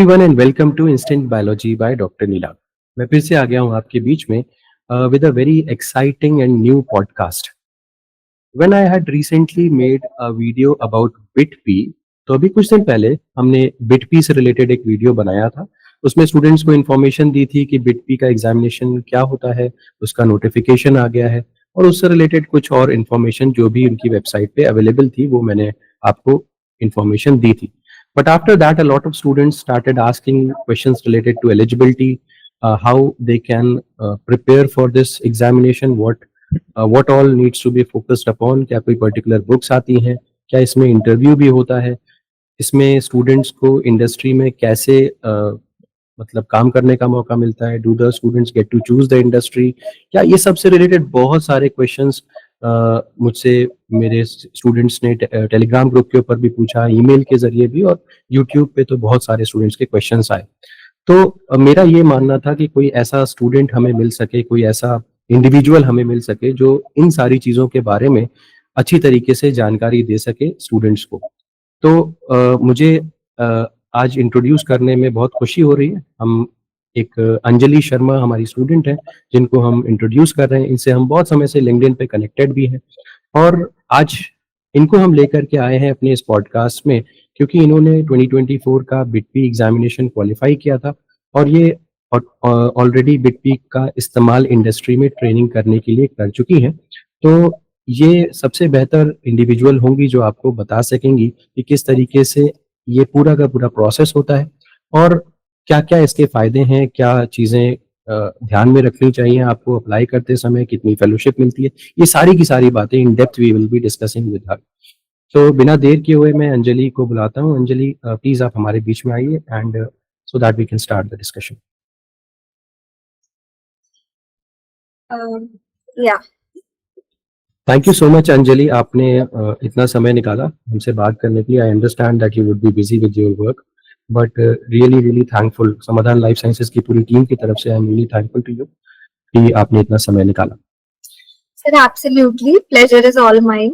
Everyone and welcome to Instant Biology by doctor Neela. मैं फिर से आ गया हूँ आपके बीच में with a very exciting and new podcast. When I had recently made a video about बिटपी, तो अभी कुछ दिन पहले हमने बिटपी से रिलेटेड एक वीडियो बनाया था। उसमें स्टूडेंट्स को इन्फॉर्मेशन दी थी कि बिटपी का एग्जामिनेशन क्या होता है, उसका नोटिफिकेशन आ गया है और उससे रिलेटेड कुछ और इन्फॉर्मेशन जो भी उनकी वेबसाइट पे अवेलेबल थी वो मैंने आपको इन्फॉर्मेशन दी थी। But after that, a lot of students started asking questions related to eligibility, how they can prepare for this examination, what all needs to be focused upon, क्या कोई particular books आती हैं, क्या इसमें interview भी होता है, इसमें students को industry में कैसे मतलब काम करने का मौका मिलता है, do the students get to choose the industry, क्या ये सबसे रिलेटेड बहुत सारे क्वेश्चंस मुझसे मेरे स्टूडेंट्स ने टेलीग्राम ग्रुप के ऊपर भी पूछा, ईमेल के जरिए भी, और यूट्यूब पे तो बहुत सारे स्टूडेंट्स के क्वेश्चंस आए। तो मेरा ये मानना था कि कोई ऐसा स्टूडेंट हमें मिल सके, कोई ऐसा इंडिविजुअल हमें मिल सके जो इन सारी चीज़ों के बारे में अच्छी तरीके से जानकारी दे सके स्टूडेंट्स को। तो मुझे अ, आज इंट्रोड्यूस करने में बहुत खुशी हो रही है। हम एक अंजलि शर्मा हमारी स्टूडेंट हैं, जिनको हम इंट्रोड्यूस कर रहे हैं। इनसे हम बहुत समय से लिंक्डइन पे कनेक्टेड भी हैं और आज इनको हम लेकर के आए हैं अपने इस पॉडकास्ट में, क्योंकि इन्होंने 2024 का बिटपी एग्जामिनेशन क्वालिफाई किया था और ये ऑलरेडी बिटपी का इस्तेमाल इंडस्ट्री में ट्रेनिंग करने के लिए कर चुकी हैं। तो ये सबसे बेहतर इंडिविजुअल होंगी जो आपको बता सकेंगी कि किस तरीके से ये पूरा का पूरा प्रोसेस होता है और क्या-क्या इसके फ़ायदे हैं, क्या चीज़ें ध्यान में रखनी चाहिए आपको अप्लाई करते समय, कितनी फेलोशिप मिलती है, ये सारी की सारी बातें in depth we will be discussing with her. तो बिना देर किए हुए मैं अंजलि को बुलाता हूँ। अंजलि, प्लीज़ आप हमारे बीच में आइए and so that we can start the discussion. या thank you so much Anjali, आपने इतना समय निकाला हमसे बात करने के लिए। I understand that you would be busy with your work, but really really thankful. Samadhan life sciences की पूरी टीम की तरफ से I am really thankful to you कि आपने इतना समय निकाला। sir, absolutely. Pleasure is all mine.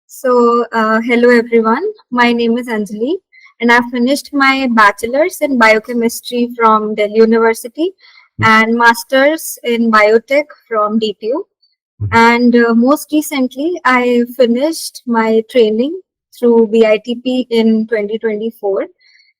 So, hello everyone. My name is Anjali, and I've finished my bachelor's in biochemistry from Delhi University and master's in biotech from DTU. And most recently, I finished my training through BITP in 2024,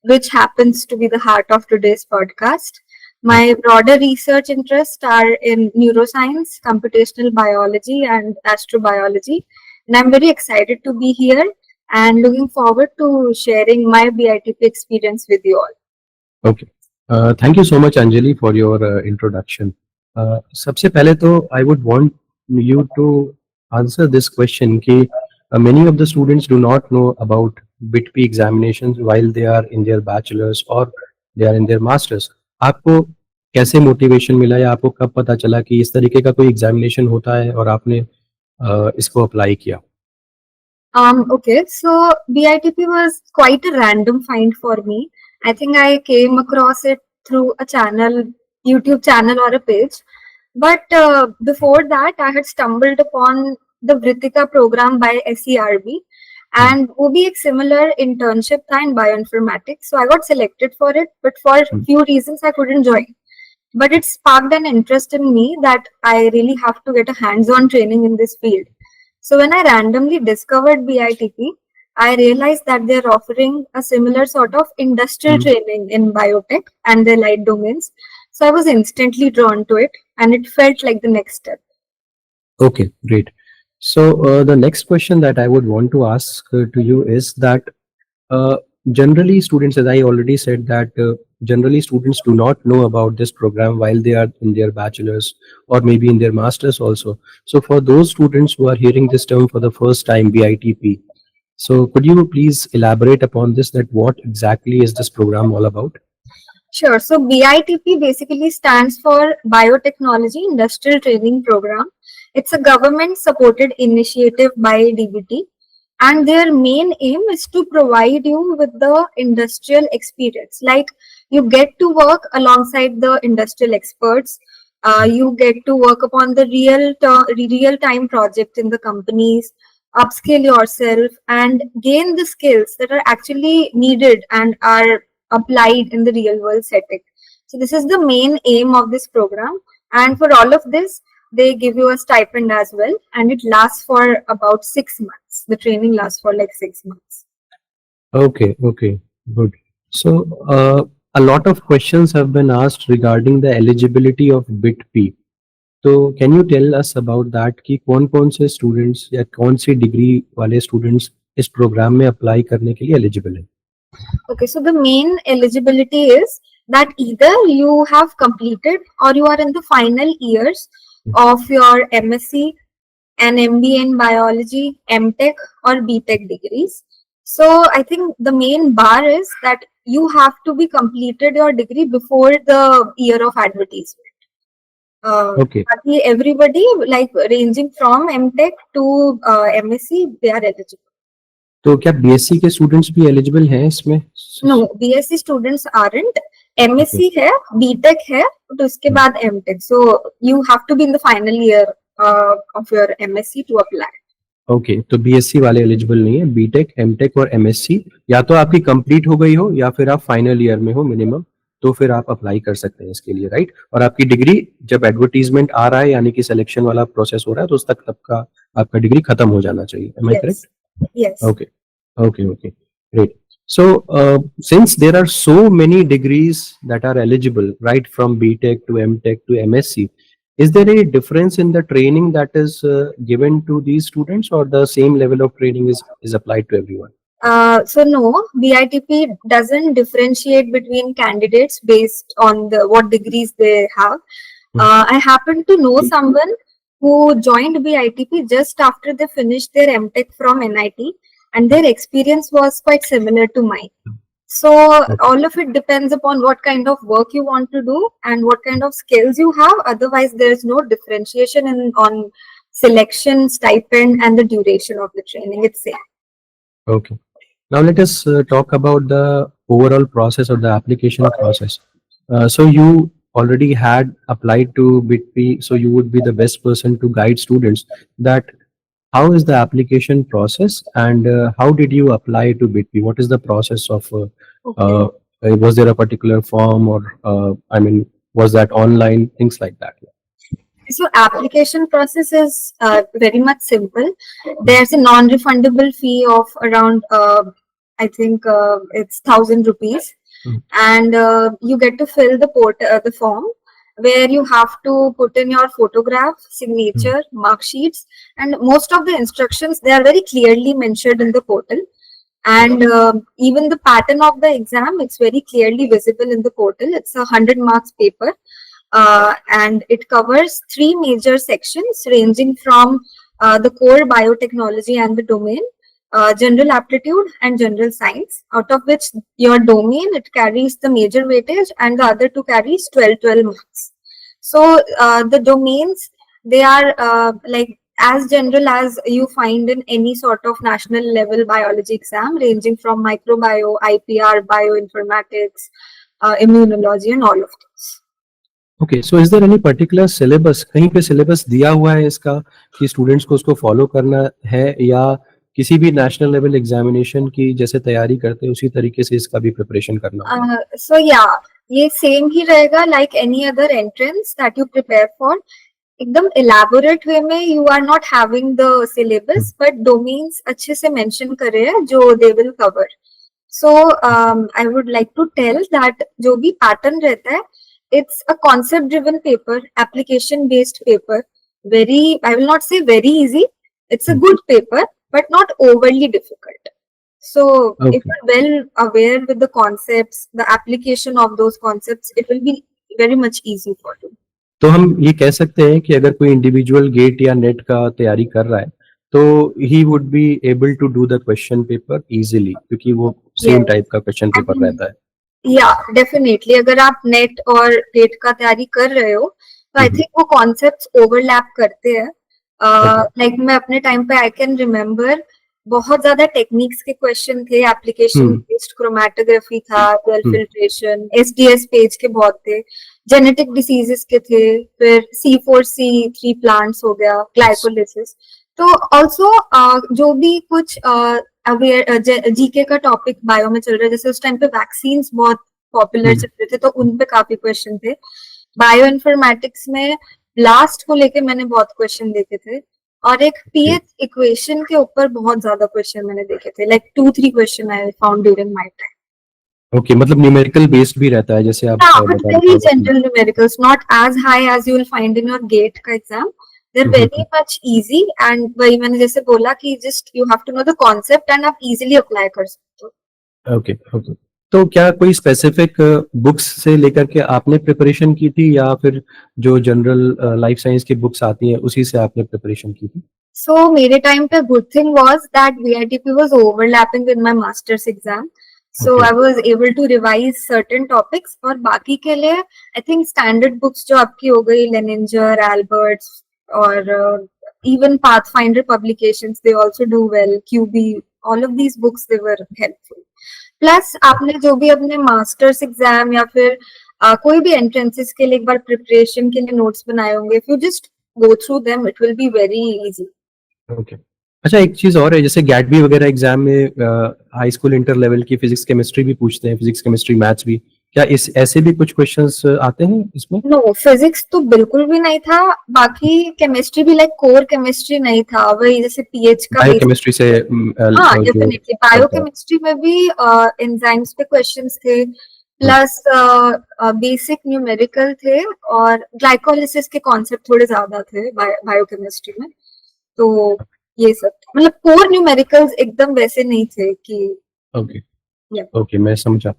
which happens to be the heart of today's podcast. My broader research interests are in neuroscience, computational biology, and astrobiology. And I'm very excited to be here and looking forward to sharing my BITP experience with you all. Okay, thank you so much Anjali for your introduction. सबसे पहले तो I would want you to answer this question कि many of the students do not know about BITP examinations while they are in their bachelor's or they are in their masters. आपको कैसे motivation मिला या आपको कब पता चला कि इस तरीके का कोई एग्जामिनेशन होता है और आपने इसको अप्लाई किया? Okay, so BITP was quite a random find for me. I think I came across it through a channel, YouTube channel or a page. But before that, I had stumbled upon the Vritika program by SERB, and वो भी एक similar internship था in bioinformatics. So I got selected for it, but for few reasons I couldn't join. But it sparked an interest in me that I really have to get a hands-on training in this field. So when I randomly discovered BITP, I realized that they're offering a similar sort of industrial training in biotech and the light domains. So I was instantly drawn to it, and it felt like the next step. Okay, great. So the next question that I would want to ask to you is that generally students, as I already said, that generally students do not know about this program while they are in their bachelor's or maybe in their master's also. So for those students who are hearing this term for the first time, BITP, so could you please elaborate upon this, that what exactly is this program all about? Sure. So BITP basically stands for Biotechnology Industrial Training Program. It's a government-supported initiative by DBT, and their main aim is to provide you with the industrial experience. Like, you get to work alongside the industrial experts. You get to work upon the real-time project in the companies, upskill yourself, and gain the skills that are actually needed and are applied in the real world setting. So this is the main aim of this program, and for all of this they give you a stipend as well, and it lasts for about 6 months. The training lasts for like 6 months. Okay, okay, good. So, a lot of questions have been asked regarding the eligibility of BITP. तो can you tell us about that कि कौन कौन से students या कौन सी degree वाले students इस प्रोग्राम में अप्लाई करने के लिए एलिजिबल हैं? Okay, so the main eligibility is that either you have completed or you are in the final years of your MSc and MBA in biology, MTech or BTech degrees. So I think the main bar is that you have to be completed your degree before the year of advertisement. Okay. Everybody, like ranging from MTech to MSc, they are eligible. तो क्या BSc के students भी eligible हैं इसमें? No, BSc students aren't. MSc है, BTech है, तो उसके बाद MTech. So you have to be in the final year of your MSc to apply. Okay, तो बीएससी वाले एलिजिबल नहीं है. बीटेक, एमटेक और एमएससी या तो आपकी कंप्लीट हो गई हो या फिर आप फाइनल ईयर में हो मिनिमम, तो फिर आप अप्लाई कर सकते हैं इसके लिए, राइट? और आपकी डिग्री जब एडवर्टीजमेंट आ रहा है यानी कि सिलेक्शन वाला प्रोसेस हो रहा है तो उस तक का आपका डिग्री खत्म हो जाना चाहिए. Am I correct? Yes. Okay, great. So, since there are so many degrees that are eligible, right, from BTech to MTech to MSc, is there a difference in the training that is given to these students, or the same level of training is applied to everyone? So no, BITP doesn't differentiate between candidates based on what degrees they have. I happen to know someone who joined BITP just after they finished their MTech from NIT, and their experience was quite similar to mine. So all of it depends upon what kind of work you want to do and what kind of skills you have. Otherwise, there's no differentiation on selection, stipend, and the duration of the training. It's same. Okay. Now let us talk about the overall process or the application process. So you already had applied to BITP, so you would be the best person to guide students that how is the application process, and how did you apply to BITP? What is the process of, was there a particular form, or I mean, was that online, things like that? So application process is very much simple. There's a non-refundable fee of around, I think it's 1,000 rupees, and you get to fill the form, where you have to put in your photograph, signature, mark sheets, and most of the instructions, they are very clearly mentioned in the portal. And even the pattern of the exam, it's very clearly visible in the portal. It's a 100 marks paper, and it covers 3 major sections ranging from the core biotechnology and the domain, general aptitude and general science, out of which your domain, it carries the major weightage and the other 2 carries 12 marks. So the domains, they are like as general as you find in any sort of national level biology exam, ranging from microbio, IPR, bioinformatics, immunology and all of those. Okay, so is there any particular syllabus? कहीं पे syllabus दिया हुआ है इसका कि students को उसको follow करना है, या किसी भी national level examination की जैसे तैयारी करते हैं उसी तरीके से इसका भी preparation करना होगा? So yeah, ये same ही रहेगा like any other entrance that you prepare for. एकदम elaborate way में you are not having the syllabus, but domains अच्छे से mention करे हैं जो they will cover. So I would like to tell that जो भी pattern रहता है, it's a concept driven paper, application based paper. Very, I will not say very easy. It's a good paper, but not overly difficult. So if you're well aware with the concepts, the application of those concepts, it will be very much easy for you. तो हम ये कह सकते हैं कि अगर कोई individual gate या नेट का तैयारी कर रहा है तो he would be able to do the question paper easily, क्योंकि वो सेम टाइप का क्वेश्चन पेपर रहता है. या डेफिनेटली अगर आप नेट और गेट का तैयारी कर रहे हो तो आई थिंक वो कॉन्सेप्ट्स ओवरलैप करते हैं. लाइक मैं अपने टाइम पे आई कैन रिमेम्बर बहुत ज्यादा टेक्निक्स के क्वेश्चन थे, एप्लीकेशन बेस्ड क्रोमैटोग्राफी था, वेल फिल्ट्रेशन, एसडीएस पेज के बहुत थे, जेनेटिक डिसीजेस के थे, फिर C4C3 प्लांट्स हो गया, ग्लाइकोलिसिस. तो ऑल्सो जो भी कुछ जीके का टॉपिक बायो में चल रहा है, जैसे उस टाइम पे वैक्सीन्स बहुत पॉपुलर चल रहे थे, तो उन पे काफी क्वेश्चन थे। बायो इन्फॉर्मेटिक्स में ब्लास्ट को लेके मैंने बहुत क्वेश्चन देखे थे, और एक पीएच इक्वेशन के ऊपर बहुत ज्यादा क्वेश्चन मैंने देखे थे, like 2-3 question I found during my time. Okay, मतलब न्यूमेरिकल बेस्ड भी रहता है जैसे आप Yeah, but बता very रहे थे। general numericals, not as high as you will find in your GATE का exam. They're very much easy, and वही मैंने जैसे बोला कि just you have to know the concept and आप easily apply कर सकते हो। ओके ओके, तो क्या कोई स्पेसिफिक बुक्स से लेकर के आपने प्रिपरेशन की थी या फिर जो जनरल लाइफ साइंस की बुक्स आती हैं उसी से आपने प्रिपरेशन की थी? So मेरे टाइम पे good thing was that VITP was overlapping with my master's exam. So Okay. I was able to revise certain topics, और बाकी के लिए I think standard books जो आपकी हो गई Leninger, Alberts और even Pathfinder publications, they also do well. QB, all of these books they were helpful. Plus आपने जो भी अपने मास्टर्स एग्जाम या फिर कोई भी एंट्रेंसेस के लिए एक बार प्रिपरेशन के लिए नोट्स बनाए होंगे, if you just go through them it will be very easy. Okay, अच्छा एक चीज और है, जैसे गैट वगैरह एग्जाम में हाई स्कूल इंटर लेवल की फिजिक्स केमिस्ट्री भी पूछते हैं, फिजिक्स केमिस्ट्री मैथ्स भी, क्या इस ऐसे भी कुछ क्वेश्चंस आते हैं इसमें? नो, फिजिक्स तो बिल्कुल भी नहीं था, बाकी केमिस्ट्री भी लाइक कोर केमिस्ट्री नहीं था, वही जैसे पीएच का बायो बेसिक। केमिस्ट्री से हाँ, जो डेफिनेटली बायोकेमिस्ट्री में भी एंजाइम्स पे क्वेश्चंस थे, प्लस बेसिक न्यूमेरिकल थे, और ग्लाइकोलिसिस के कॉन्सेप्ट थोड़े ज्यादा थे बायोकेमिस्ट्री में। तो ये सब था, मतलब कोर न्यूमेरिकल्स एकदम वैसे नहीं थे कि। Okay Yeah. ओके, मैं समझा।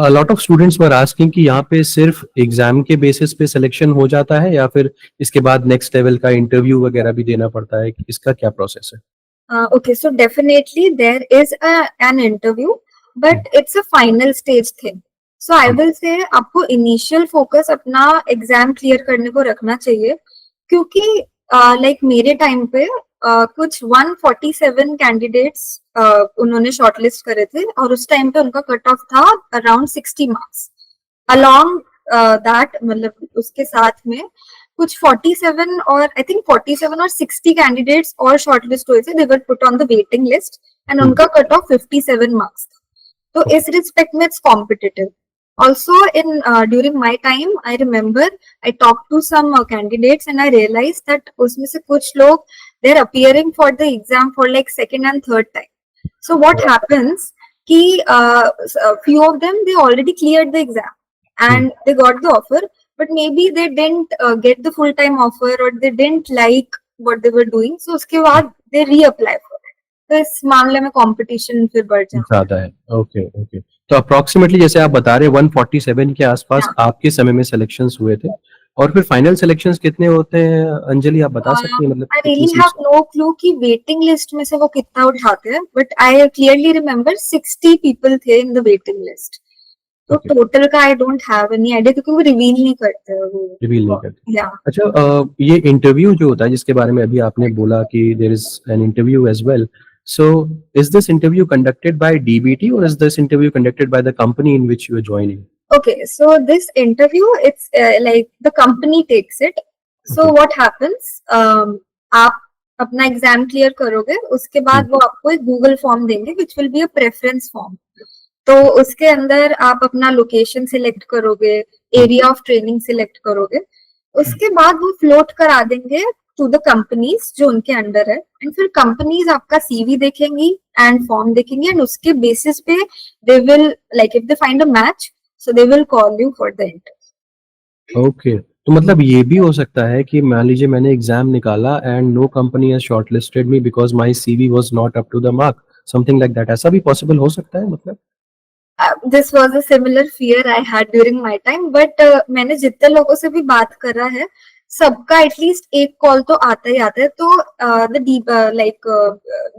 Lot of students were asking कि यहाँ पे सिर्फ एग्जाम के बेसिस पे सिलेक्शन हो जाता है या फिर इसके बाद नेक्स्ट लेवल का इंटरव्यू वगैरह भी देना पड़ता है, इसका क्या प्रोसेस है? Okay, so definitely there is an interview, but it's a final stage thing. So I will say आपको initial focus अपना एग्जाम क्लियर करने को रखना चाहिए, क्योंकि लाइक मेरे टाइम पे कुछ 147 कैंडिडेट्स उन्होंने शॉर्टलिस्ट करे थे, और उस टाइम पे उनका कट ऑफ था अराउंड 60 मार्क्स। अलॉन्ग दैट, मतलब उसके साथ में कुछ 47 और आई थिंक 47 और 60 कैंडिडेट्स और शॉर्टलिस्ट हुए थे, they were put on the waiting list, and उनका कट ऑफ 57 मार्क्स था। तो इस रिस्पेक्ट में it's competitive. Also in during my time, I remember I talked to some candidates and I realized that उसमें से कुछ लोग they're appearing for the exam for like second and third time. So what happens कि few of them they already cleared the exam and they got the offer, but maybe they didn't get the full time offer, or they didn't like what they were doing, so उसके बाद they reapply for it. तो इस मामले में competition फिर बढ़ जाता है ज्यादा है। ओके ओके, तो अप्रोक्सीमेटली जैसे आप बता रहे 147 के आसपास आपके समय में सिलेक्शंस हुए थे, और फिर फाइनल सिलेक्शंस कितने होते हैं अंजलि, आप बता सकती हैं? मतलब I really have no clue कि वेटिंग लिस्ट में से वो कितना उठाते हैं, but I clearly remember 60 people थे इन द वेटिंग लिस्ट। तो टोटल का I don't have any idea, क्योंकि वो रिवील नहीं करते हैं, वो रिवील नहीं करते। या अच्छा, ये इंटरव्यू जो होता है जिसके बारे में अभी आपने बोला कि there is an interview as well, so is this interview conducted by DBT or is this interview conducted by the company in which you are joining? Okay, so this interview, it's like the company takes it. So what happens, आप अपना exam clear करोगे, उसके बाद वो आपको एक Google form देंगे which will be a preference form. तो उसके अंदर आप अपना लोकेशन सिलेक्ट करोगे, एरिया ऑफ ट्रेनिंग सिलेक्ट करोगे, उसके बाद वो फ्लोट करा देंगे टू द कंपनीज जो उनके अंडर है, एंड फिर कंपनीज आपका सीवी देखेंगी एंड फॉर्म देखेंगी, एंड उसके बेसिस पे they will like if they find a match, so they will call you for the interview. Okay, तो मतलब ये भी हो सकता है कि मान लीजिए मैंने एग्जाम निकाला and no company has shortlisted me because my CV was not up to the mark, something like that, ऐसा भी पॉसिबल हो सकता है? मतलब this was a similar fear I had during my time, but मैंने जितने लोगों से भी बात करा है, सबका एटलीस्ट एक कॉल तो आता ही आता है। तो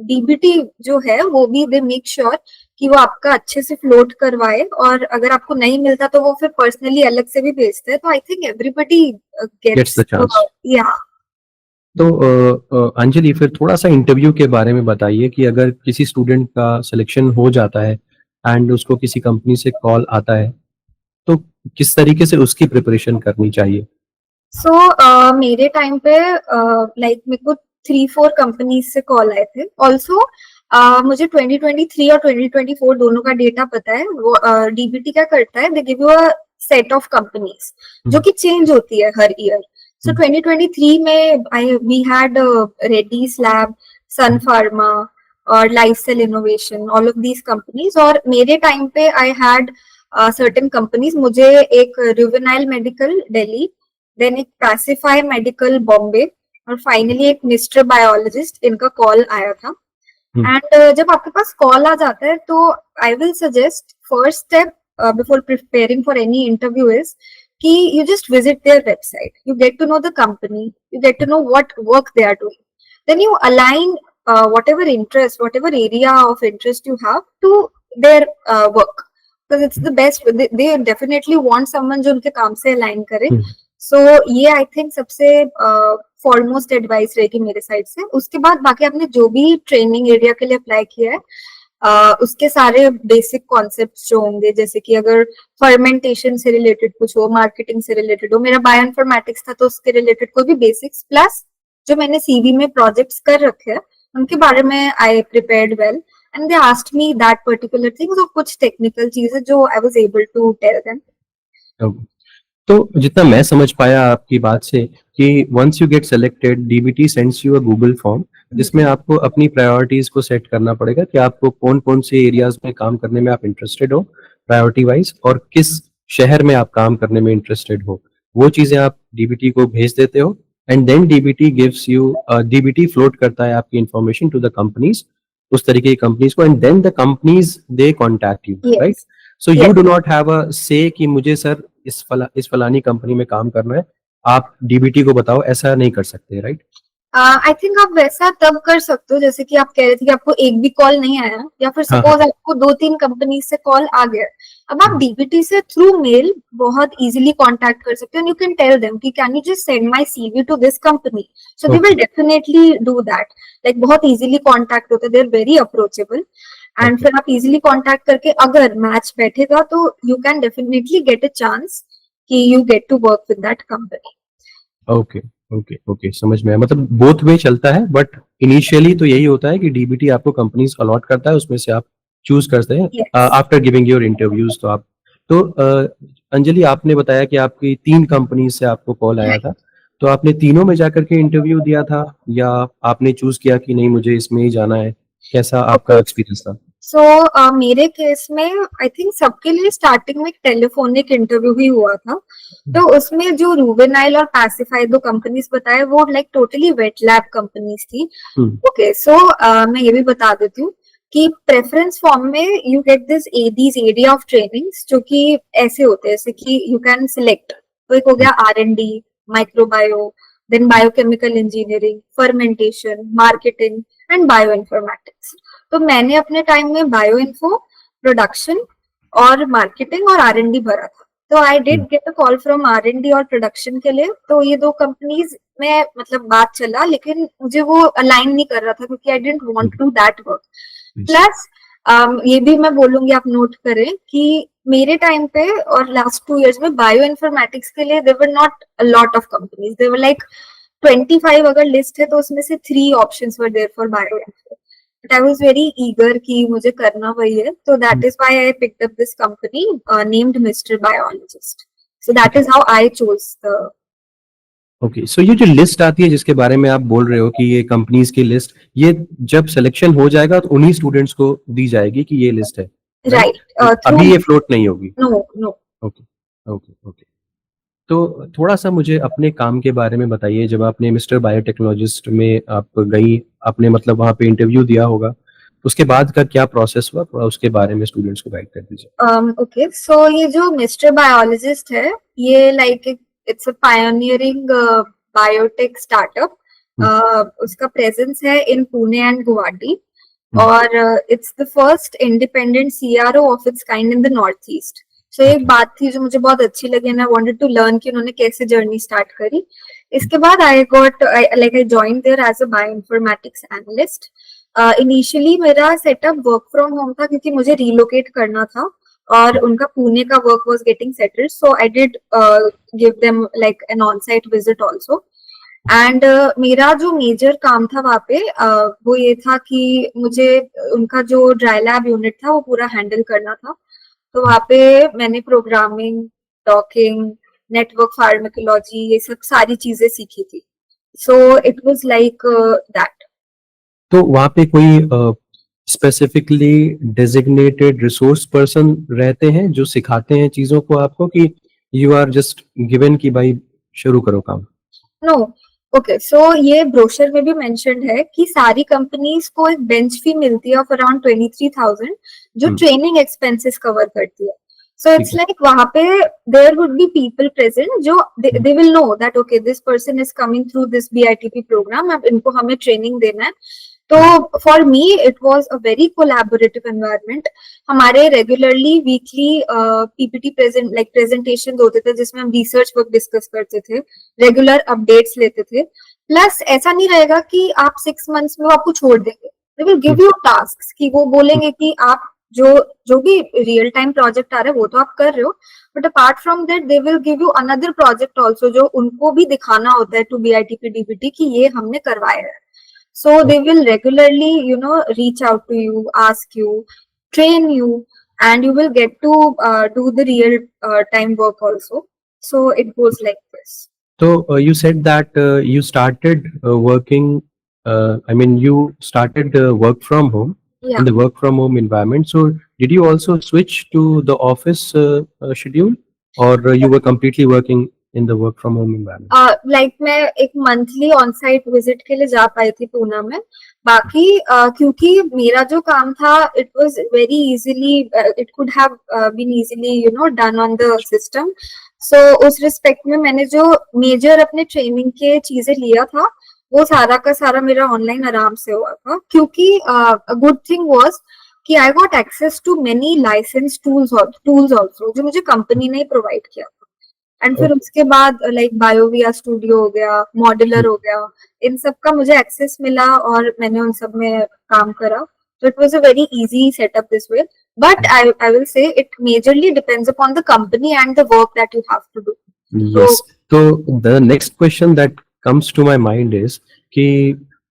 डीबीटी जो है वो भी दे मेक श्योर कि वो आपका अच्छे से फ्लोट करवाए, और अगर आपको नहीं मिलता तो वो फिर पर्सनली अलग से भी भेजते हैं। तो I think everybody gets the chance. या तो अंजलि, फिर थोड़ा सा इंटरव्यू के बारे में बताइए कि अगर किसी स्टूडेंट का सिलेक्शन हो जाता है एंड उसको किसी कंपनी से कॉल आता है तो किस तरीके से उसकी प्रिपरेशन करनी चाहिए? सो मेरे टाइम पे लाइक मेरे को 3-4 कंपनीज से कॉल आए थे। ऑल्सो मुझे 2023 और 2024 दोनों का डेटा पता है। वो डीबीटी क्या करता है, they give you a set of companies जो कि चेंज होती है हर ईयर। सो 2023 में we had Reddy's lab, Sun Pharma और Life Cell Innovation, all of these companies. और मेरे टाइम पे आई हैड सर्टेन कंपनीज। मुझे एक रुवेनाइल मेडिकल दिल्ली, देन एक पैसिफाई मेडिकल बॉम्बे, और फाइनली एक मिस्टर बायोलॉजिस्ट, इनका कॉल आया था। एंड जब आपके पास कॉल आ जाता है तो आई will suggest first step before preparing for any interview is कि you just visit their website, you get to know the company, you get to know what work they are doing, then you align whatever interest, whatever area of interest you have to their work, because it's the best. They definitely want someone जो उनके काम से align करे। So ये I think सबसे foremost advice रहेगी मेरे side से। उसके बाद बाकी आपने जो भी ट्रेनिंग एरिया के लिए अप्लाई किया है उसके सारे बेसिक कॉन्सेप्ट्स जो होंगे, जैसे कि अगर फर्मेंटेशन से रिलेटेड कुछ हो, मार्केटिंग से रिलेटेड हो, मेरा बायोइन्फॉर्मेटिक्स था तो उसके रिलेटेड कोई भी बेसिक्स, प्लस जो मैंने सीवी में प्रोजेक्ट्स कर रखे हैं उनके बारे में I prepared well, and they asked me that particular things, और कुछ टेक्निकल चीजें जो I was able to tell them. तो जितना मैं समझ पाया आपकी बात से कि once you get selected, DBT sends you a Google form जिसमें आपको अपनी प्रायोरिटीज को सेट करना पड़ेगा कि आपको कौन कौन से एरियाज में काम करने में आप इंटरेस्टेड हो प्रायोरिटी वाइज, और किस शहर में आप काम करने में इंटरेस्टेड हो। वो चीजें आप डीबीटी को भेज देते हो and then DBT gives you, DBT float करता है आपकी इंफॉर्मेशन टू द कंपनीज, उस तरीके की कंपनीज को, and then the companies they contact you, right? So you do not have a say कि मुझे सर इस फलानी कंपनी में काम करना है, आप डीबीटी को बताओ, ऐसा नहीं कर सकते, राइट? आई थिंक आप वैसा तब कर सकते हो जैसे कि आप कह रहे थे कि आपको एक भी कॉल नहीं आया, या फिर सपोज आपको 2-3 कंपनी से कॉल आ गया, अब आप डीबीटी से थ्रू मेल बहुत इजीली कांटेक्ट कर सकते हो। यू कैन टेल देम कि can you just send my CV to this company, so they will definitely do that. Like बहुत इजीली कांटेक्ट होता है, they are very approachable, and फिर आप इजीली कांटेक्ट करके अगर मैच बैठेगा तो you can definitely get a chance कि you get to work with that company. Okay okay okay, समझ में आया। मतलब बोथ वे चलता है, बट इनिशियली तो यही होता है कि डीबीटी आपको कंपनीज अलॉट करता है, उसमें से आप चूज करते हैं आफ्टर गिविंग योर इंटरव्यूज। तो आप तो अंजलि, आपने बताया कि आपकी 3 कंपनीज से आपको कॉल आया था, तो आपने तीनों में जाकर के इंटरव्यू दिया था या आपने चूज किया कि नहीं मुझे इसमें ही जाना है? कैसा आपका एक्सपीरियंस था? सो मेरे केस में आई थिंक सबके लिए स्टार्टिंग में एक टेलीफोनिक इंटरव्यू ही हुआ था, तो उसमें जो रुवेनाइल और पैसिफाई 2 कंपनीज बताए वो like totally wet lab companies थी। ओके, सो मैं ये भी बता देती हूँ कि प्रेफरेंस फॉर्म में you get this area of trainings जो कि ऐसे होते हैं, जैसे कि यू कैन सिलेक्ट, तो एक हो गया R&D, microbio, then biochemical engineering, fermentation, marketing and bioinformatics. तो मैंने अपने टाइम में बायो इन्फो, प्रोडक्शन और मार्केटिंग और R&D भरा था। तो I did get a call from R&D और प्रोडक्शन के लिए, तो ये 2 कंपनीज में मतलब बात चला, लेकिन मुझे वो अलाइन नहीं कर रहा था क्योंकि I didn't want to do that work. Plus ये भी मैं बोलूंगी, आप नोट करें कि मेरे टाइम पे और लास्ट 2 इयर्स में बायो इन्फॉर्मेटिक्स के लिए there were not a lot of companies, there were like 25 अगर लिस्ट है तो उसमें से 3 options were there for bio info. But I was very eager कि मुझे करना वही है, so that is why I picked up this company named Mr. Biologist. So that is how I chose the. Okay, so ये जो list आती है जिसके बारे में आप बोल रहे हो कि ये कंपनीज की लिस्ट, ये जब सिलेक्शन हो जाएगा तो उन्हीं स्टूडेंट्स को दी जाएगी कि ये लिस्ट है, राइट? अभी ये फ्लोट नहीं होगी? No no. Okay okay okay. तो थोड़ा सा मुझे अपने काम के बारे में बताइए। जब आपने मिस्टर बायोटेक्नोलॉजिस्ट में आप गई, आपने मतलब वहाँ पे इंटरव्यू दिया होगा, उसके बाद का क्या प्रोसेस हुआ, थोड़ा उसके बारे में स्टूडेंट्स को गाइड कर दीजिए। ओके, सो ये जो मिस्टर बायोलॉजिस्ट है, ये like it's a pioneering biotech startup. उसका प्रेजेंस है इन पुणे एंड गुवाहाटी, और it's the first independent CRO of its kind in the north east. So एक बात थी जो मुझे बहुत अच्छी लगी, and I wanted to learn कि उन्होंने कैसे जर्नी स्टार्ट करी। इसके बाद I joined there as a bioinformatics analyst. Initially मेरा सेटअप वर्क फ्रॉम होम था क्योंकि मुझे रिलोकेट करना था, और उनका पुणे का work was getting settled, so I did give them like an on site visit also. And मेरा जो मेजर काम था वहाँ पे वो ये था कि मुझे उनका जो ड्राई लैब यूनिट था वो पूरा हैंडल करना था। तो वहाँ पे मैंने प्रोग्रामिंग, डॉकिंग, नेटवर्क फार्माकोलॉजी ये सब सारी चीजें सीखी थी। So it was like that. तो वहाँ पे कोई स्पेसिफिकली डेजिग्नेटेड रिसोर्स पर्सन रहते हैं जो सिखाते हैं चीजों को आपको, कि यू आर जस्ट गिवन कि भाई शुरू करो काम? नो, ओके, सो ये ब्रोशर में भी मेंशन्ड है कि सारी कंपनीज को एक बेंच फी मिलती है ऑफ अराउंड 23,000 जो ट्रेनिंग एक्सपेंसेस कवर करती है। सो इट्स लाइक वहां पे there would be people present जो they will know that okay this person is coming through this BITP program, अब इनको हमें ट्रेनिंग देना है। तो for me it was a very collaborative environment. हमारे रेगुलरली वीकली पीपीटी प्रेजेंटेशन होते थे जिसमें हम रिसर्च वर्क डिस्कस करते थे, रेगुलर अपडेट्स लेते थे। प्लस ऐसा नहीं रहेगा कि आप 6 मंथ्स में वो आपको छोड़ देंगे। They will give you task कि वो बोलेंगे कि आप जो जो भी रियल टाइम प्रोजेक्ट आ रहा है वो तो आप कर रहे हो, but apart from that they will give you another project also जो उनको भी दिखाना होता है टू बीआईटीपी डीबीटी कि ये हमने करवाया है। So they will regularly, reach out to you, ask you, train you, and you will get to do the real time work also. So it goes like this. So you said that you started working, I mean, you started work from home Yeah. in the work from home environment. So did you also switch to the office schedule, or you were completely working in the work from home environment? Like मैं एक monthly on site visit के लिए जा पाई थी पूना में। बाकी क्योंकि मेरा जो काम था it was very easily, it could have been easily done on the system. So उस रिस्पेक्ट में मैंने जो मेजर अपने ट्रेनिंग के चीजें लिया था वो सारा का सारा मेरा ऑनलाइन आराम से हुआ था, क्योंकि गुड थिंग वाज कि I got access to many license tools also जो मुझे कंपनी ने प्रोवाइड किया था। एंड फिर उसके बाद लाइक बायोविया स्टूडियो हो गया, मॉड्यूलर हो गया, इन सब का मुझे एक्सेस मिला और मैंने उन सब में काम करा। So it was a very easy setup this way. But I will say it majorly depends upon the company and the work that you have to do. Yes. So the next question that comes to my mind is कि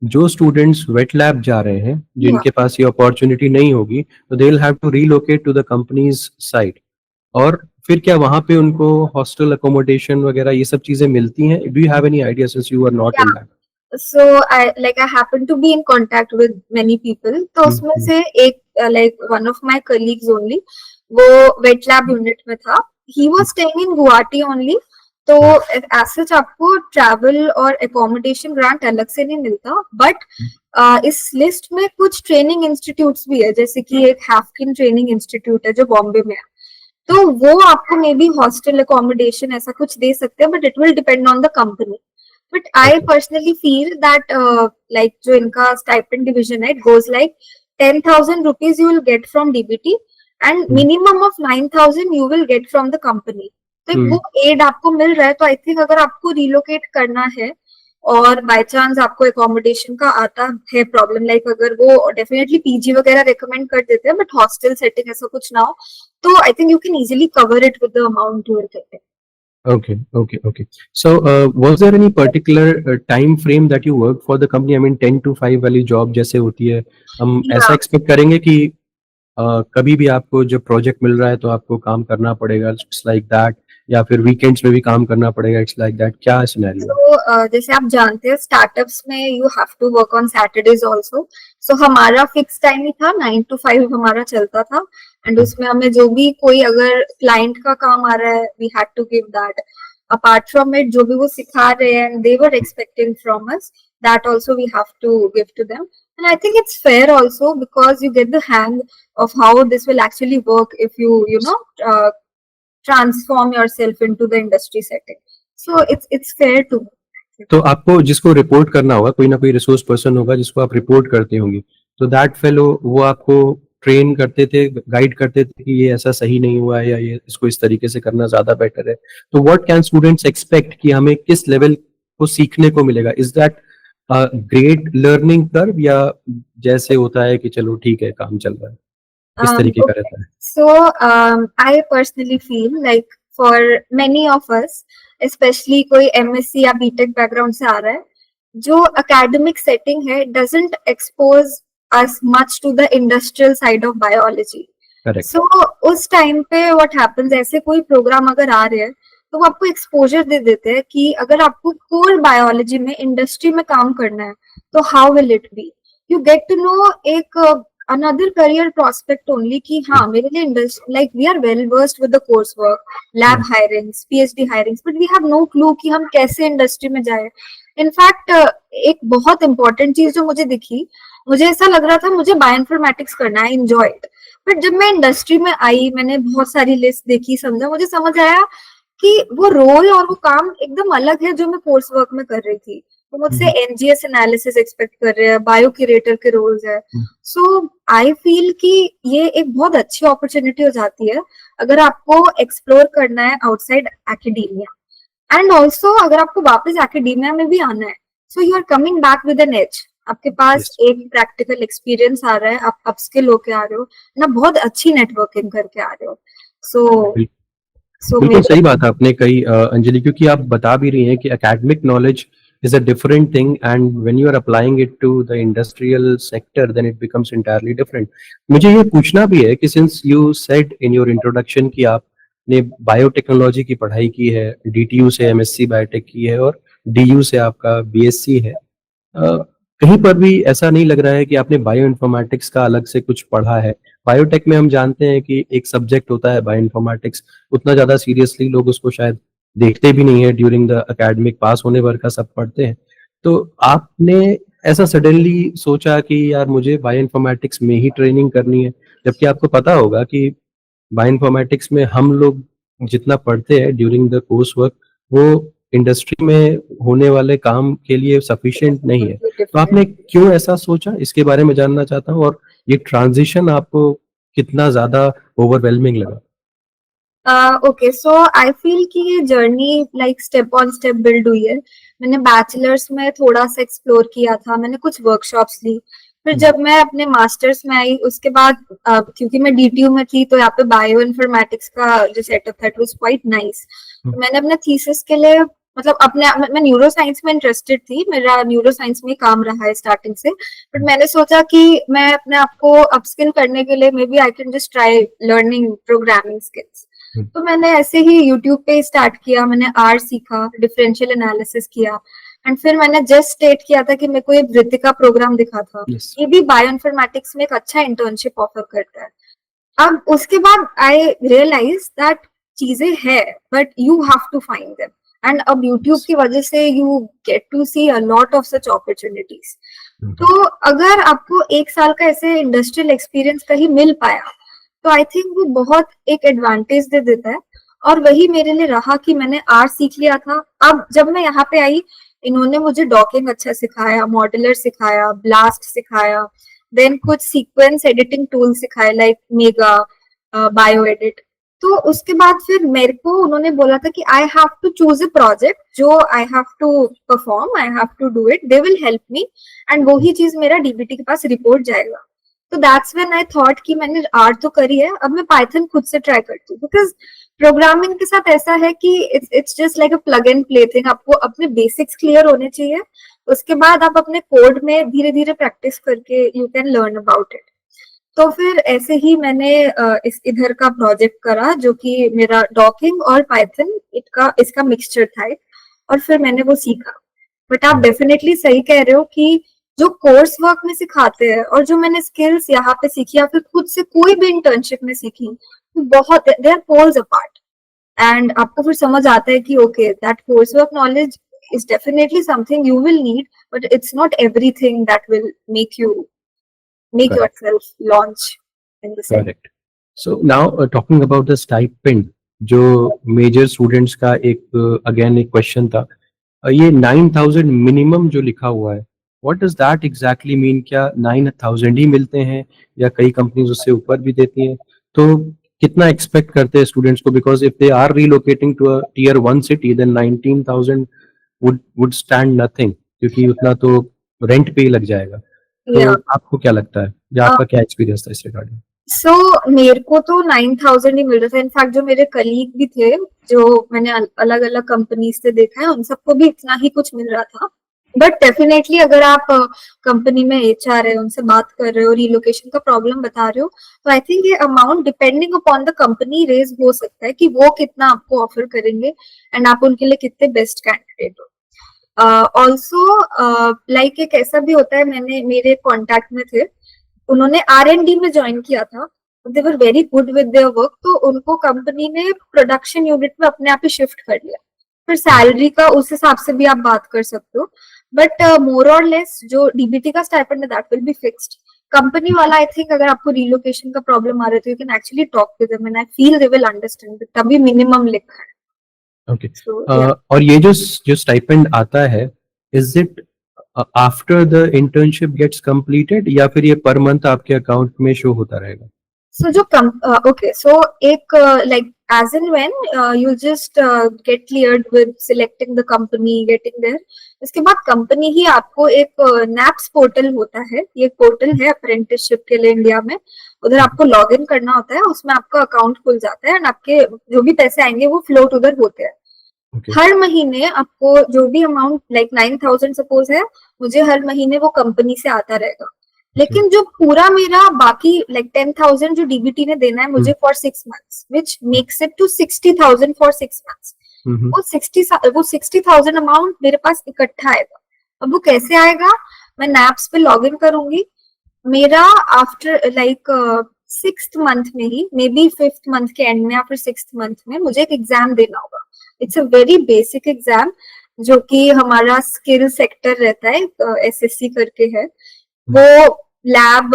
जो students wait lab जा रहे हैं जिनके पास ये opportunity नहीं होगी, तो they will have to relocate to the company's site, और फिर क्या वहां पे उनको हॉस्टल अकोमोडेशन वगैरह ये सब चीजें मिलती हैं? Do you have any idea since you are not in that? So I happen to be in contact with many people. तो उसमें से एक like one of my colleagues only वो वेट लैब यूनिट में था. He was staying in Guwahati only. तो as such आपको travel और एकोमोडेशन ग्रांट अलग से नहीं मिलता, बट इस लिस्ट में कुछ ट्रेनिंग इंस्टीट्यूट्स भी है, जैसे कि एक हैफकिन ट्रेनिंग इंस्टीट्यूट है जो बॉम्बे में है, तो वो आपको मे बी हॉस्टल एकोमोडेशन ऐसा कुछ दे सकते हैं, but it will depend on the company. But I personally feel that like जो इनका स्टाइपेंड डिविजन है, it goes like 10,000 rupees you will get from DBT and minimum of 9,000 you will get from the company. तो वो add आपको मिल रहा है, तो I think अगर आपको रिलोकेट करना है और बाय चांस आपको एकोमोडेशन का आता है प्रॉब्लम, लाइक अगर वो डेफिनेटली पीजी वगैरह रिकमेंड कर देते हैं बट हॉस्टल सेटिंग ऐसा कुछ ना हो, तो I think you can easily cover it with the amount you are getting. Okay. So, was there any particular time frame that you worked for the company? I mean, 10 to 5 वाली job जैसे होती है, हम ऐसा expect करेंगे कि कभी भी आपको जब प्रोजेक्ट मिल रहा है तो आपको काम करना पड़ेगा, इट्स लाइक दैट, या फिर वीकेंड्स में भी काम करना पड़ेगा, इट्स लाइक दैट, क्या सिनेरियो? तो जैसे आप जानते हैं स्टार्टअप्स में you have to work on Saturdays also, so हमारा फिक्स टाइम ही था, 9 to 5 हमारा चलता था, एंड उसमें हमें जो भी कोई अगर क्लाइंट का काम आ रहा है we had to give that. Apart from it जो भी वो सिखा रहे हैं and they were expecting from us, that also we have to give to them. And I think it's fair also because you get the hang of how this will actually work if you know transform yourself into the industry setting. So it's fair to. तो आपको जिसको report करना होगा, कोई ना कोई resource person होगा जिसको आप रिपोर्ट करते होंगे, तो दैट फेलो वो आपको ट्रेन करते थे, गाइड करते थे कि ये ऐसा सही नहीं हुआ है या ये इसको इस तरीके से करना ज्यादा बेटर है. तो व्हाट कैन स्टूडेंट्स एक्सपेक्ट कि हमें किस लेवल को सीखने को मिलेगा? Is that great learning curve, या जैसे होता है कि चलो ठीक है काम चल रहा है, किस तरीके का रहता है? So I personally feel like for many of us specially कोई एमएससी या बीटेक बैकग्राउंड से आ रहा है, जो एकेडमिक सेटिंग है doesn't expose us much to the industrial side of biology. Correct. So उस टाइम पे व्हाट हैपेंस, ऐसे कोई प्रोग्राम अगर आ रहे हैं तो वो आपको एक्सपोजर दे देते हैं कि अगर आपको कोर बायोलॉजी में इंडस्ट्री में काम करना है तो how will it be. You get to know एक अनदर करियर प्रोस्पेक्ट ओनली कि हाँ मेरे लिए industry, like we are well versed with the course work, lab hirings, PhD hirings, but we have no clue कि हम कैसे industry में जाए. इनफैक्ट एक बहुत इंपॉर्टेंट चीज जो मुझे दिखी, मुझे ऐसा लग रहा था मुझे बायोइन्फॉर्मेटिक्स करना है, एंजॉय इट. बट जब मैं इंडस्ट्री में आई, मैंने बहुत सारी लिस्ट देखी, समझा, मुझे समझ आया कि वो रोल और वो काम एकदम अलग है जो मैं कोर्स वर्क में कर रही थी. तो मुझसे एनजीएस एनालिसिस एक्सपेक्ट कर रहे हैं, बायो क्यूरेटर के रोल्स है. सो आई फील कि ये एक बहुत अच्छी अपॉर्चुनिटी हो जाती है अगर आपको एक्सप्लोर करना है आउटसाइड एकेडेमिया. एंड ऑल्सो अगर आपको वापस एकेडेमिया में भी आना है, so you are coming back with an edge. आपके पास एक प्रैक्टिकल एक्सपीरियंस आ रहा है, आप अपस्किल होके आ रहे हो ना, बहुत अच्छी नेटवर्किंग करके आ रहे हो. सो बिल्कुल सही बात आपने कही अंजलि, क्योंकि आप बता भी रही हैं कि academic knowledge is a different thing, and when you are applying it to the industrial sector then it becomes entirely different. मुझे ये पूछना भी है कि since you said in your introduction कि आपने बायोटेक्नोलॉजी की पढ़ाई की है, DTU से MSc बायोटेक की है और DU से आपका BSc है, कहीं पर भी ऐसा नहीं लग रहा है कि आपने बायो इन्फॉर्मेटिक्स का अलग से कुछ पढ़ा है. बायोटेक में हम जानते हैं कि एक सब्जेक्ट होता है बायो इन्फॉर्मेटिक्स, उतना ज़्यादा सीरियसली लोग उसको शायद देखते भी नहीं है, ड्यूरिंग द एकेडमिक पास होने भर का सब पढ़ते हैं. तो आपने ऐसा सडनली सोचा कि यार मुझे बायो इन्फॉर्मेटिक्स में ही ट्रेनिंग करनी है, जबकि आपको पता होगा कि बायो इन्फॉर्मेटिक्स में हम लोग जितना पढ़ते हैं ड्यूरिंग द कोर्स वर्क वो इंडस्ट्री में होने वाले काम के लिए सफिशिएंट नहीं है. तो आपने क्यों ऐसा सोचा, इसके बारे में जानना चाहता हूँ, और ये ट्रांजिशन आपको कितना ज़्यादा ओवरवेलमिंग लगा? ओके, सो आई फील कि ये journey like step on step build हुई है. मैंने बैचलर्स में थोड़ा सा एक्सप्लोर किया था, मैंने कुछ वर्कशॉप्स ली. फिर जब मैं अपने मास्टर्स में आई उसके बाद क्योंकि मैं डीटीयू में थी तो यहाँ पे बायो इन्फॉर्मेटिक्स का जो सेटअप था इट वाज क्वाइट नाइस. मैंने अपने थीसिस के लिए मतलब मैं न्यूरो साइंस में इंटरेस्टेड थी, मेरा न्यूरो साइंस में ही काम रहा है स्टार्टिंग से. बट मैंने सोचा कि मैं अपने आप को अपस्किल करने के लिए maybe I can just try learning programming skills. तो मैंने ऐसे ही यूट्यूब पे स्टार्ट किया, मैंने आर सीखा, डिफरेंशियल एनालिसिस किया. एंड फिर मैंने जस्ट स्टेट किया था कि मेरे को ये वृत्तिका प्रोग्राम दिखा था, ये भी बायोइन्फॉर्मेटिक्स में एक अच्छा इंटर्नशिप ऑफर करता है. अब उसके बाद आई रियलाइज दैट चीजें है but you have to find them. And अब यूट्यूब की वजह से you get to see a lot of such opportunities. तो अगर आपको एक साल का ऐसे इंडस्ट्रियल एक्सपीरियंस कहीं मिल पाया तो आई थिंक वो बहुत एक एडवांटेज दे देता है. और वही मेरे लिए रहा कि मैंने आर सीख लिया था. अब जब मैं यहाँ पे आई इन्होंने मुझे डॉकिंग अच्छा सिखाया, मॉड्यूलर सिखाया, ब्लास्ट सिखाया, देन कुछ सीक्वेंस एडिटिंग टूल सिखाए लाइक मेगा, बायो एडिट. तो उसके बाद फिर मेरे को उन्होंने बोला था कि I have to choose a project जो I have to perform, I have to do it, they will help me, and वो ही चीज मेरा डीबीटी के पास रिपोर्ट जाएगा. तो दैट्स व्हेन आई थॉट कि मैंने आर तो करी है, अब मैं पाइथन खुद से ट्राई करती हूँ. बिकॉज प्रोग्रामिंग के साथ ऐसा है कि it's just like a plug and play thing. आपको अपने बेसिक्स क्लियर होने चाहिए, उसके बाद आप अपने कोड में धीरे धीरे प्रैक्टिस करके you can learn about it. तो फिर ऐसे ही मैंने इधर का प्रोजेक्ट करा जो कि मेरा डॉकिंग और पाइथन इसका मिक्सचर था. और फिर मैंने वो सीखा. बट आप डेफिनेटली सही कह रहे हो कि जो कोर्स वर्क में सिखाते हैं और जो मैंने स्किल्स यहाँ पे सीखी या फिर खुद से कोई भी इंटर्नशिप में सीखी, बहुत they are poles apart. And आपको फिर समझ आता है कि okay that course work knowledge is definitely something you will need, but it's not everything that will make Correct. yourself launch in the sector. Correct. So now talking about the stipend, जो major students का एक again एक question था, ये 9,000 minimum जो लिखा हुआ है, what does that exactly mean? क्या 9,000 ही मिलते हैं या कई कंपनीज उससे ऊपर भी देती हैं? तो कितना एक्सपेक्ट करते हैं स्टूडेंट्स को? Because if they are relocating to a tier 1 city then 19,000 would stand nothing, क्योंकि उतना तो रेंट पे ही लग जाएगा. तो आपको क्या लगता है या आपका क्या एक्सपीरियंस था इस रिगार्डिंग? सो मेरे को तो 9,000 ही मिल रहा था। इनफैक्ट जो मेरे कलीग भी थे, जो मैंने अलग अलग कंपनी से देखा है, उन सबको भी इतना ही कुछ मिल रहा था। बट डेफिनेटली अगर आप कंपनी में एचआर है, उनसे बात कर रहे हो, रिलोकेशन का प्रॉब्लम बता रहे हो, तो आई थिंक ये amount depending upon the company range हो सकता है कि वो कितना आपको ऑफर करेंगे एंड आप उनके लिए कितने बेस्ट कैंडिडेट हो। ऑल्सो लाइक एक ऐसा भी होता है, मैंने मेरे कॉन्टैक्ट में थे, उन्होंने R&D में ज्वाइन किया था, they were very good with their work, तो उनको कंपनी ने प्रोडक्शन यूनिट में अपने आप ही शिफ्ट कर लिया। फिर सैलरी का उस हिसाब से भी आप बात कर सकते हो, बट मोर और लेस जो डीबीटी का स्टाइपेंड है that will be fixed. Company वाला आई थिंक अगर आपको रिलोकेशन का प्रॉब्लम आ रहा है तो you can actually talk with them and I feel they will understand, तभी मिनिमम लिखा है। ओके। So, yeah. और ये जो स्टाइपेंड आता है, is it after the internship gets completed या फिर ये पर मंथ आपके अकाउंट में शो होता रहेगा? So जो okay, so एक like as and when you just get cleared with selecting the company, getting there, इसके बाद कंपनी ही आपको एक नैप्स पोर्टल होता है, ये पोर्टल है अप्रेंटिसशिप के लिए इंडिया में, उधर आपको लॉग इन करना होता है, उसमें आपका अकाउंट खुल जाता है एंड आपके जो भी पैसे आएंगे वो फ्लोट उधर होते हैं। Okay. हर महीने आपको जो भी अमाउंट लाइक 9,000 सपोज है, मुझे हर महीने वो कंपनी से आता रहेगा। लेकिन जो पूरा मेरा बाकी लाइक 10,000 जो डीबीटी ने देना है मुझे for 6 months, which makes it to 60,000 for 6 months, वो 60,000 अमाउंट मेरे पास इकट्ठा आएगा। अब वो कैसे आएगा? मैं नैप्स पे लॉग इन करूंगी, मेरा आफ्टर लाइक 6th मंथ में ही, मे बी 5th मंथ के एंड में या फिर 6th मंथ में मुझे एक एग्जाम देना होगा। It's a very basic exam जो कि हमारा स्किल सेक्टर रहता है, एसएससी करके है वो। लैब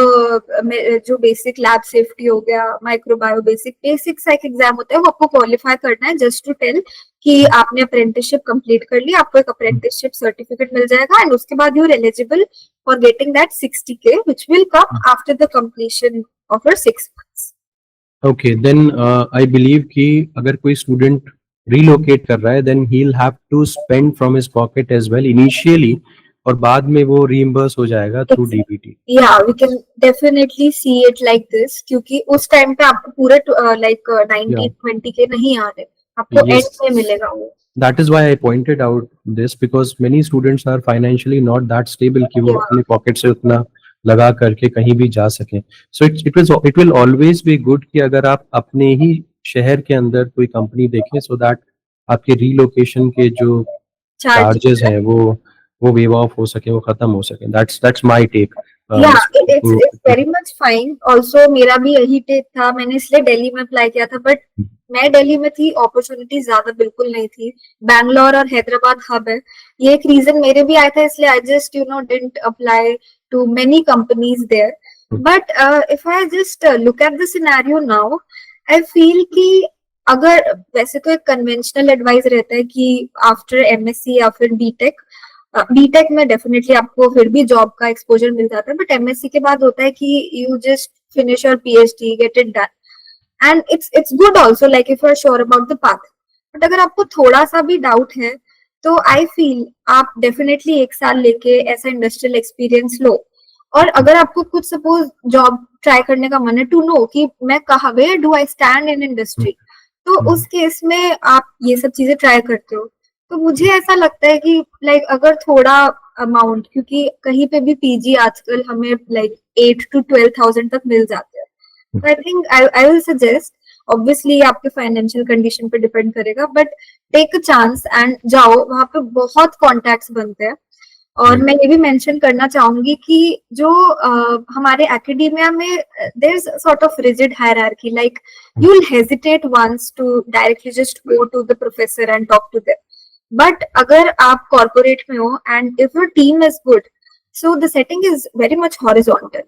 जो बेसिक लैब सेफ्टी हो गया, माइक्रोबायो बेसिक सा एक एग्जाम होता है, वो आपको क्वालिफाई करना है जस्ट टू टेल कि आपने अप्रेंटिसशिप कंप्लीट कर ली, आपको एक अप्रेंटिसशिप सर्टिफिकेट मिल जाएगा एंड उसके बाद you are eligible for getting that 60K which will come after the completion of your 6 months. Okay, then I believe कि अगर कोई स्टूडेंट रिलोकेट कर रहा है then he will have to spend from his pocket as well initially, और बाद में वो रीइंबर्स हो जाएगा थ्रू डीबीटी। या we can definitely see it like this, क्योंकि उस टाइम पे आपको पूरे लाइक 19-20K नहीं आ रहे, आपको एंड में मिलेगा वो। That is why I pointed out this, because many students are financially not that stable कि वो अपने पॉकेट से उतना लगा करके कहीं भी जा सकें। So it will always be good कि अगर आप अपने ही शहर के अंदर कोई कंपनी देखें, so that आपके रिलोकेशन के जो चार्जेस हैं वो वेव ऑफ हो सके, वो खत्म हो सके। That's my take. Yeah, it's very much fine. Also मेरा भी यही टेक था, मैंने इसलिए दिल्ली में अप्लाई किया था, बट मैं दिल्ली में थी, अपॉर्चुनिटी ज्यादा बिल्कुल नहीं थी। बैंगलोर और हैदराबाद हब है, ये एक रीजन मेरे भी आया था, इसलिए I just didn't apply to many companies there. But if I just look at the scenario now, I feel कि अगर वैसे तो एक कन्वेंशनल एडवाइस रहता है कि आफ्टर एमएससी या फिर बीटेक में डेफिनेटली आपको फिर भी जॉब का एक्सपोजर मिल जाता है, बट एमएससी के बाद होता है कि you just finish your PhD, get it done, and it's good also like if you are sure about the path. But अगर आपको थोड़ा सा भी डाउट है तो आई फील आप डेफिनेटली 1 साल लेके ऐसा इंडस्ट्रियल एक्सपीरियंस लो, और अगर आपको कुछ सपोज जॉब ट्राई करने का मन है टू नो कि मैं कहाँ, where do I stand in industry, तो उस केस में आप ये सब चीजें ट्राई करते हो। तो मुझे ऐसा लगता है कि लाइक अगर थोड़ा अमाउंट, क्योंकि कहीं पे भी पीजी आजकल हमें लाइक 8 to 12,000 तक मिल जाते हैं, तो I think I will suggest, obviously आपके फाइनेंशियल कंडीशन पे डिपेंड करेगा, but take a chance and जाओ, वहां पे बहुत कॉन्टैक्ट्स बनते हैं। और मैं ये भी मेंशन करना चाहूंगी कि जो हमारे एकेडेमिया में there is sort of rigid hierarchy, like you will hesitate once to directly just go to the professor and talk to them, but अगर आप कॉर्पोरेट में हो and if your team is good, so the setting is very much horizontal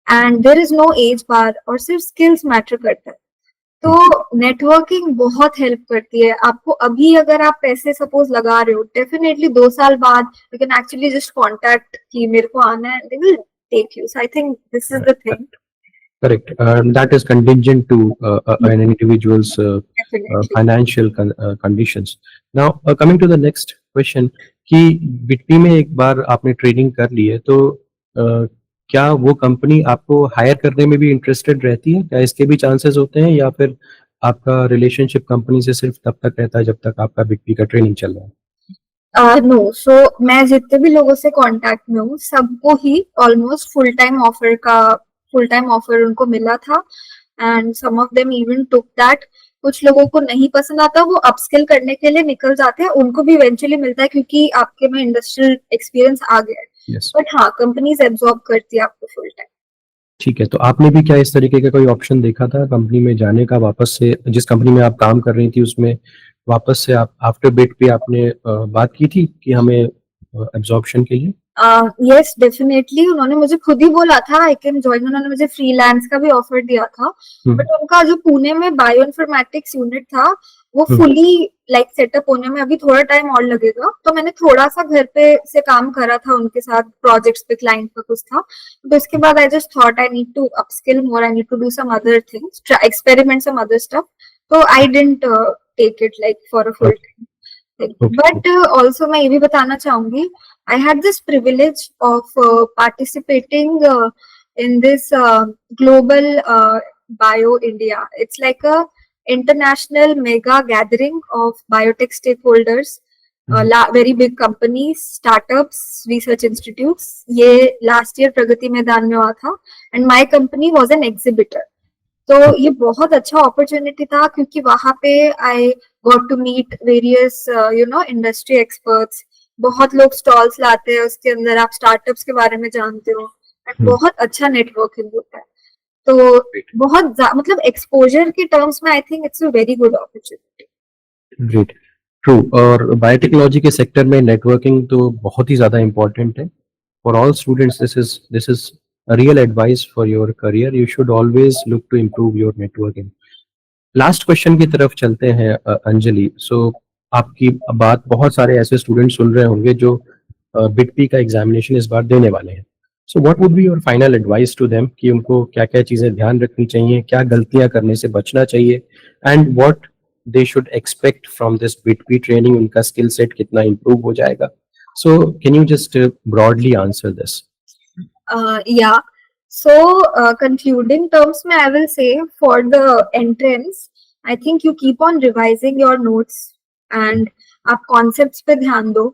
and there is no age bar, और सिर्फ skills matter करता है। तो networking बहुत हेल्प करती है आपको। अभी अगर आप पैसे सपोज लगा रहे हो, डेफिनेटली 2 साल बाद you can actually just contact कि मेरे को आना है, they will take you. So I think this is the thing. Correct. That is contingent to an individual's financial conditions. Now, coming to the next question, कि बिटपी में एक बार आपने training कर ली है, तो क्या वो कंपनी आपको हायर करने में भी इंटरेस्टेड रहती है? क्या इसके भी चांसेस होते हैं, या फिर आपका रिलेशनशिप कंपनी से सिर्फ तब तक रहता है जब तक आपका बिग बी का ट्रेनिंग चल रहा है? नो, सो मैं जितने भी लोगों से कांटेक्ट में हूँ सबको ही ऑलमोस्ट फुल टाइम ऑफर उनको मिला था, and some of them even took that. कुछ लोगों को नहीं पसंद आता, वो अपस्किल करने के लिए निकल जाते हैं, उनको भी इवेंचुअली मिलता है क्योंकि आपके में इंडस्ट्रियल एक्सपीरियंस आ गया है। यस। बट हाँ, कंपनीज एब्जॉर्ब करती है आपको फुल टाइम। ठीक है, तो आपने भी क्या इस तरीके का कोई ऑप्शन देखा था कंपनी में जाने का, वापस से जिस कंपनी में आप काम कर रही थी उसमें वापस से आप आफ्टर बिट पे आपने बात की थी कि हमें एब्जॉर्प्शन के लिए? यस, डेफिनेटली उन्होंने मुझे खुद ही बोला था आई कैन ज्वाइन। उन्होंने मुझे फ्रीलांस का भी ऑफर दिया था, बट उनका जो पुणे में बायो इन्फॉर्मेटिक्स यूनिट था वो फुली लाइक सेटअप होने में अभी थोड़ा टाइम और लगेगा। तो मैंने थोड़ा सा घर पे से काम करा था उनके साथ, प्रोजेक्ट्स पे क्लाइंट का कुछ था। तो उसके बाद I just thought I need to upskill more, I need to do some other things, experiment some other stuff. तो I didn't take it like for a full time. Okay. But also मैं ये भी बताना चाहूंगी, I had this privilege of participating in this global Bio India. It's like a international mega gathering of biotech stakeholders, very big companies, startups, research institutes. ये last year Pragati Maidan में हुआ था, and my company was an exhibitor. तो ये बहुत अच्छा opportunity था क्योंकि वहां पे I got to meet various industry experts. बहुत लोग स्टॉल्स लाते हैं, उसके अंदर आप स्टार्टअप्स के बारे में जानते हो, बहुत अच्छा नेटवर्किंग होता है। तो मतलब एक्सपोजर के टर्म्स में I think it's a very good opportunity. Great. True. और बायोटेक्नोलॉजी के सेक्टर में नेटवर्किंग तो बहुत ही ज़्यादा इम्पोर्टेंट है। For all students this is real advice for your career. You should always look to improve your networking. Last question की तरफ चलते हैं अंजलि। सो आपकी बात बहुत सारे ऐसे स्टूडेंट सुन रहे होंगे जो बिग पी का एग्जामिनेशन इस बार देने वाले हैं। So what would be your final advice to them कि उनको क्या क्या चीज़ें ध्यान रखनी चाहिए, क्या गलतियां करने से बचना चाहिए, and what they should expect from this big P training? उनका स्किल सेट कितना इम्प्रूव हो जाएगा? So can you just broadly answer this? Yeah. So, concluding terms, I will say for the entrance, I think you keep on revising your notes and आप concepts पे ध्यान दो।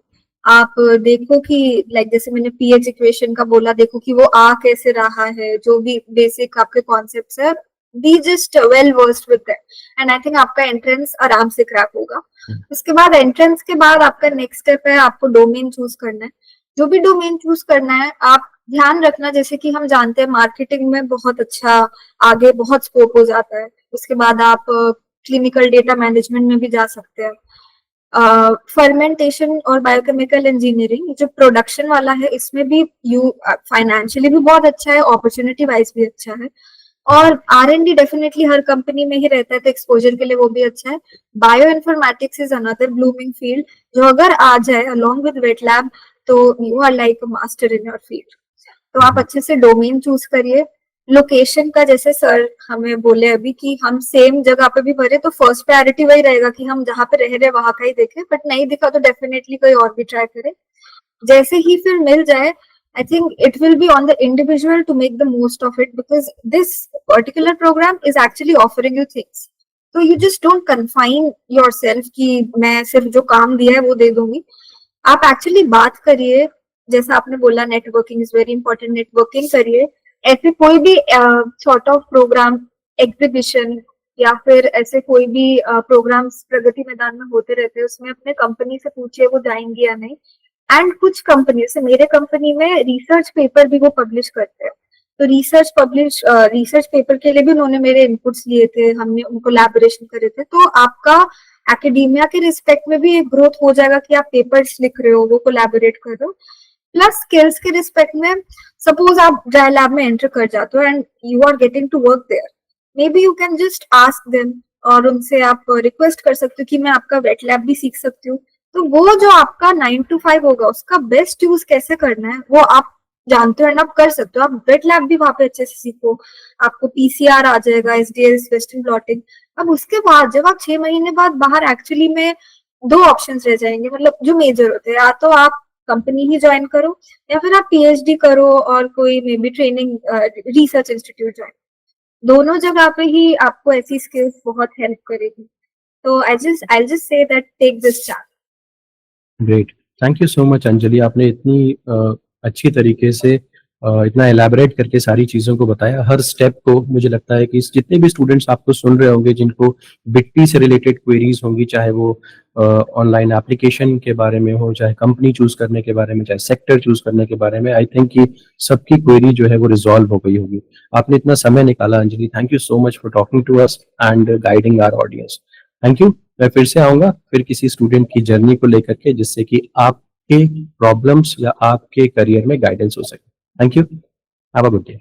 आप देखो कि लाइक जैसे मैंने पीएच इक्वेशन का बोला, देखो कि वो आ कैसे रहा है, जो भी बेसिक आपके कॉन्सेप्ट्स है, be just well versed with that, and I think आपका एंट्रेंस आराम से क्रैक होगा। उसके बाद एंट्रेंस के बाद आपका नेक्स्ट स्टेप है आपको डोमेन चूज करना है। जो भी डोमेन चूज करना है, आप ध्यान रखना, जैसे कि हम जानते हैं मार्केटिंग में बहुत अच्छा आगे बहुत स्कोप हो जाता है। उसके बाद आप क्लिनिकल डेटा मैनेजमेंट में भी जा सकते हैं। फर्मेंटेशन और बायोकेमिकल इंजीनियरिंग जो प्रोडक्शन वाला है, इसमें भी यू फाइनेंशियली भी बहुत अच्छा है, अपॉर्चुनिटी वाइज भी अच्छा है। और R&D डेफिनेटली हर कंपनी में ही रहता है, तो एक्सपोजर के लिए वो भी अच्छा है। Bio informatics is another blooming field, जो अगर आ जाए अलोंग विद वेट लैब तो you are like a master in your field. तो आप अच्छे से डोमेन चूज करिए। लोकेशन का जैसे सर हमें बोले अभी कि हम सेम जगह पे भी भरे, तो फर्स्ट प्रायोरिटी वही रहेगा कि हम जहाँ पे रह रहे वहां का ही देखें, बट नहीं दिखा तो डेफिनेटली कोई और भी ट्राई करें। जैसे ही फिर मिल जाए, I think it will be on the individual to make the most of it, because this particular program is actually offering you things. So you just don't confine yourself कि मैं सिर्फ जो काम दिया है वो दे दूंगी। आप एक्चुअली बात करिए, जैसा आपने बोला networking is very important, networking करिए। ऐसे कोई भी सॉर्ट ऑफ प्रोग्राम, एग्जीबिशन या फिर ऐसे कोई भी प्रोग्राम्स प्रगति मैदान में होते रहते हैं, उसमें अपने कंपनी से पूछिए वो जाएंगी या नहीं। एंड कुछ कंपनी से, मेरे कंपनी में रिसर्च पेपर भी वो पब्लिश करते हैं, तो रिसर्च पेपर के लिए भी उन्होंने मेरे इनपुट्स लिए थे, हमने उनको कोलैबोरेशन करे थे। तो आपका एकेडेमिया के रिस्पेक्ट में भी एक ग्रोथ हो जाएगा कि आप पेपर्स लिख रहे हो, वो कोलैबोरेट कर रहे हो। प्लस स्किल्स के रिस्पेक्ट में, सपोज आप ड्राई लैब में एंटर कर जाते हो and you are getting to work there, maybe you can just ask them, और उनसे आप रिक्वेस्ट कर सकते हो कि मैं आपका वेट लैब भी सीख सकती हूँ। तो वो जो आपका 9 to 5 होगा, उसका बेस्ट यूज कैसे करना है वो आप जानते हो, एंड आप कर सकते हो। आप वेट लैब भी वहां पे अच्छे से सीखो, आपको पीसीआर आ जाएगा, एसडीएस, वेस्टर्न ब्लॉटिंग। अब उसके बाद जब आप 6 महीने बाद बाहर, एक्चुअली में दो ऑप्शंस रह जाएंगे, मतलब जो मेजर होते हैं, या तो आप कंपनी ही ज्वाइन करो या फिर आप पीएचडी करो और कोई may be training research institute join, दोनों जगह पे ही आपको ऐसी स्किल्स बहुत हेल्प करेगी। तो I just say that take this chance. Great, thank you so much Anjali, आपने इतनी अच्छी तरीके से इतना एलैबोरेट करके सारी चीज़ों को बताया, हर स्टेप को। मुझे लगता है कि जितने भी स्टूडेंट्स आपको सुन रहे होंगे जिनको बिट्टी से रिलेटेड क्वेरीज होंगी, चाहे वो ऑनलाइन एप्लीकेशन के बारे में हो, चाहे कंपनी चूज करने के बारे में, चाहे सेक्टर चूज करने के बारे में, आई थिंक कि सबकी क्वेरी जो है वो रिजॉल्व हो गई होगी। आपने इतना समय निकाला Anjali, thank you so much for talking to us and guiding our audience. Thank you. मैं फिर से आऊंगा फिर किसी स्टूडेंट की जर्नी को लेकर के, जिससे कि आपके प्रॉब्लम्स या आपके करियर में गाइडेंस हो सके। Thank you, have a good day.